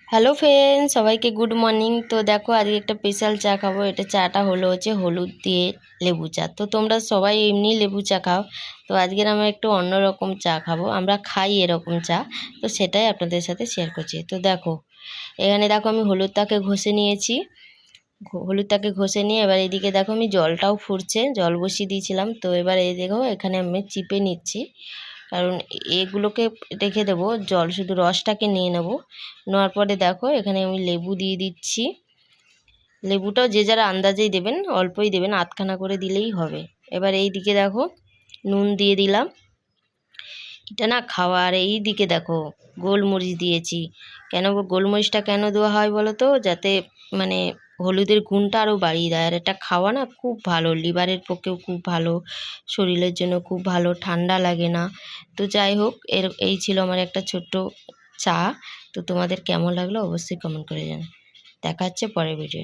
Hello friends, সবাইকে good morning. তো দেখো আজকে একটা স্পেশাল চা খাবো। এটা চাটা হচ্ছে হলুদ দিয়ে লেবু চা। তো তোমরা সবাই এমনি লেবু চা খাও, তো আজকের আমরা একটু অন্যরকম চা খাবো। আমরা খাই এরকম চা, তো সেটাই আপনাদের সাথে শেয়ার করছি। তো দেখো এখানে দেখো আমি হলুদটাকে ঘষে নিয়েছি। হলুদটাকে ঘষে নিয়ে এবার এইদিকে দেখো আমি জলটাও ফুটছে, জল বসিয়ে দিয়েছিলাম। তো এবার এই দেখো এখানে আমি চিপে নিচ্ছি, কারণ এগুলোকে রেখে দেবো, জল শুধু রসটাকে নিয়ে নেব। নেওয়ার পরে দেখো এখানে আমি লেবু দিয়ে দিচ্ছি। লেবুটাও যে যারা আন্দাজেই দেবেন, অল্পই দেবেন, আধখানা করে দিলেই হবে। এবার এই দিকে দেখো নুন দিয়ে দিলাম। এটা না খাওয়া। আর এই দিকে দেখো গোলমরিচ দিয়েছি। কেন গোলমরিচটা কেন দেওয়া হয় বলো তো? যাতে মানে হলুদের গুণটা আরও বাড়িয়ে দেয়। আর এটা খাওয়া না খুব ভালো, লিভারের পক্ষেও খুব ভালো, শরীরের জন্য খুব ভালো, ঠান্ডা লাগে না। তো যাই হোক, এই ছিল আমার একটা ছোট্ট চা। তো তোমাদের কেমন লাগলো অবশ্যই কমেন্ট করে জানাও। দেখা হচ্ছে পরের ভিডিও।